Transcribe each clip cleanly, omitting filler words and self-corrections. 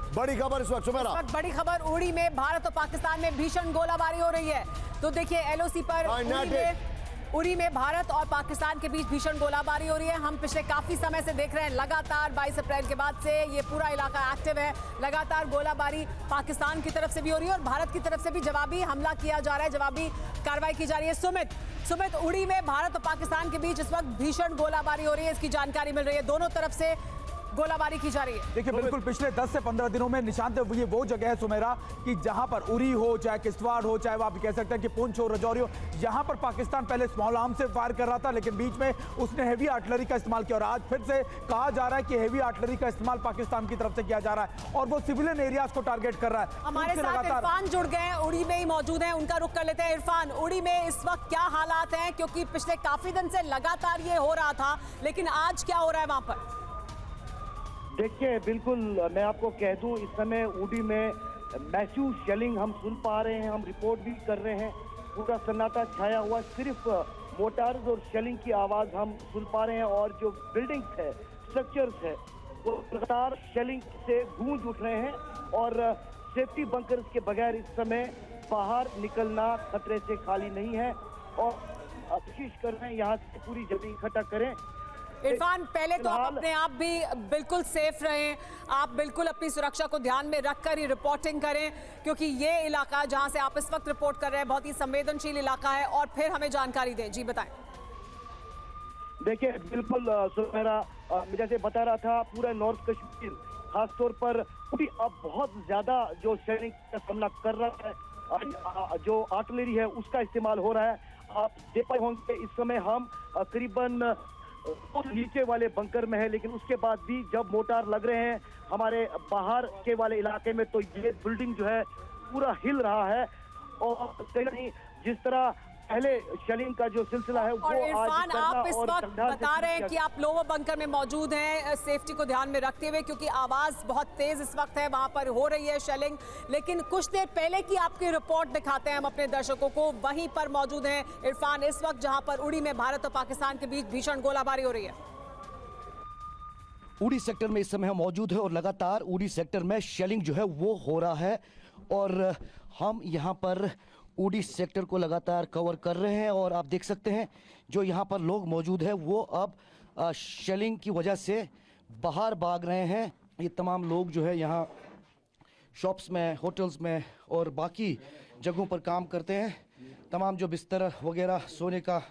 बड़ी खबर इस वक्त सुमेरा। बड़ी खबर, उड़ी में भारत और पाकिस्तान में भीषण गोलाबारी हो रही है। तो देखिए एलओसी पर उरी में भारत और पाकिस्तान के बीच भीषण गोलाबारी हो रही है। हम पिछले काफी समय से देख रहे हैं, लगातार 22 अप्रैल के बाद से ये पूरा इलाका एक्टिव है। लगातार गोलाबारी पाकिस्तान की तरफ से भी हो रही है और भारत की तरफ से भी जवाबी हमला किया जा रहा है, जवाबी कार्रवाई की जा रही है। सुमित, उड़ी में भारत और पाकिस्तान के बीच इस वक्त भीषण गोलाबारी हो रही है, इसकी जानकारी मिल रही है। दोनों तरफ से गोलाबारी की जा रही है। देखिए बिल्कुल पिछले 10 से 15 दिनों में निशांत ये वो जगह है सुमेरा कि जहां पर उरी हो, चाहे किश्तवाड़ हो, चाहे आप कह सकते हैं कि पुंछ हो, रजौरी हो, यहां पर पाकिस्तान पहले स्मॉल आर्म से फायर कर रहा था, लेकिन बीच में उसने हेवी आर्टिलरी का इस्तेमाल किया और आज फिर से कहा जा रहा है कि हेवी आर्टिलरी का इस्तेमाल पाकिस्तान की तरफ से किया जा रहा है और वो सिविलियन एरियाज को टारगेट कर रहा है। हमारे साथ इरफान जुड़ गए हैं, उड़ी में ही मौजूद हैं, उनका रुख कर लेते हैं। इरफान, उड़ी में इस वक्त क्या हालात हैं, क्योंकि पिछले काफी दिन से लगातार ये हो रहा था, लेकिन आज क्या हो रहा है वहां पर? देखिए बिल्कुल, मैं आपको कह दूं, इस समय उड़ी में मैसिव शेलिंग हम सुन पा रहे हैं, हम रिपोर्ट भी कर रहे हैं। पूरा सन्नाटा छाया हुआ, सिर्फ मोटार्स और शेलिंग की आवाज हम सुन पा रहे हैं और जो बिल्डिंग्स है, स्ट्रक्चर्स है, वो लगातार शेलिंग से गूंज उठ रहे हैं और सेफ्टी बंकर्स के बगैर इस समय बाहर निकलना खतरे से खाली नहीं है और कोशिश कर रहे हैं यहाँ से पूरी जमीन इकट्ठा करें। इरफान, पहले तो आप अपने आप भी बिल्कुल सेफ रहें, आप बिल्कुल अपनी सुरक्षा को ध्यान में रखकर ही रिपोर्टिंग करें, क्योंकि ये इलाका जहां से आप इस वक्त रिपोर्ट कर रहे हैं बहुत ही संवेदनशील इलाका है, और फिर हमें जानकारी दें। जी बताएं। देखिए बिल्कुल सुमेरा, जैसे बता रहा था, पूरा नॉर्थ कश्मीर खासतौर पर अब बहुत ज्यादा जो शेलिंग का सामना कर रहा है, जो आर्टिलरी है उसका इस्तेमाल हो रहा है। आप देख पाए होंगे इस समय हम करीबन नीचे वाले बंकर में है, लेकिन उसके बाद भी जब मोटार लग रहे हैं हमारे बाहर के वाले इलाके में, तो ये बिल्डिंग जो है पूरा हिल रहा है और कहीं जिस तरह पहले शेलिंग का जो सिलसिला है वो और इरफान, आप इस और वक्त बता रहे हैं कि आप लोअर बंकर में मौजूद हैं, सेफ्टी को ध्यान में रखते हुए, क्योंकि आवाज बहुत तेज इस वक्त है, वहां पर हो रही है शेलिंग। लेकिन कुछ देर पहले की आपकी रिपोर्ट दिखाते हैं हम अपने दर्शकों को, वहीं पर मौजूद हैं इरफान इस वक्त, जहां पर उड़ी में भारत और पाकिस्तान के बीच भीषण गोलाबारी हो रही है। उड़ी सेक्टर में इस समय हम मौजूद है और लगातार उड़ी सेक्टर में शेलिंग जो है वो हो रहा है और हम यहाँ पर उड़ी सेक्टर को लगातार कवर कर रहे हैं और आप देख सकते हैं जो यहाँ पर लोग मौजूद हैं वो अब शेलिंग की वजह से बाहर भाग रहे हैं। ये तमाम लोग जो है यहाँ शॉप्स में, होटल्स में और बाकी जगहों पर काम करते हैं। तमाम जो बिस्तर वगैरह सोने का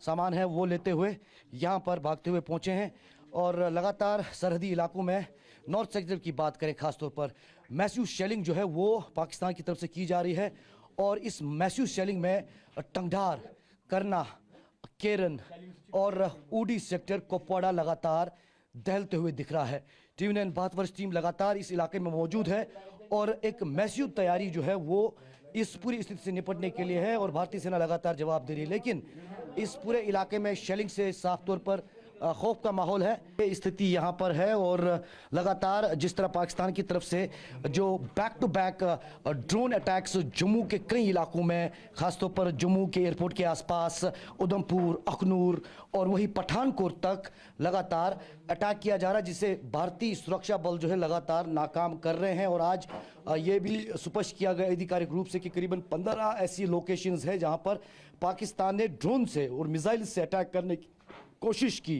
सामान है वो लेते हुए यहाँ पर भागते हुए पहुँचे हैं और लगातार सरहदी इलाकों में नॉर्थ सेक्टर की बात करें खासतौर पर मैसिव शेलिंग जो है वो पाकिस्तान की तरफ से की जा रही है और इस मैसिव शेलिंग में टंगधार, करना, केरन और उड़ी सेक्टर कुपवाड़ा लगातार दहलते हुए दिख रहा है। टीवी9 भारत वर्ष टीम लगातार इस इलाके में मौजूद है और एक मैसिव तैयारी जो है वो इस पूरी स्थिति से निपटने के लिए है और भारतीय सेना लगातार जवाब दे रही है, लेकिन इस पूरे इलाके में शेलिंग से साफ तौर पर खौफ का माहौल है। ये स्थिति यहाँ पर है और लगातार जिस तरह पाकिस्तान की तरफ से जो back to back drone attacks Jammu के कई इलाकों में, खासतौर पर जम्मू के एयरपोर्ट के आसपास, उधमपुर, अखनूर और वही पठानकोट तक लगातार अटैक किया जा रहा है, जिसे भारतीय सुरक्षा बल जो है लगातार नाकाम कर रहे हैं। और आज ये भी स्पष्ट किया गया आधिकारिक रूप से कि करीबन 15 ऐसी लोकेशंस है जहाँ पर पाकिस्तान ने ड्रोन से और मिसाइल से अटैक करने की कोशिश की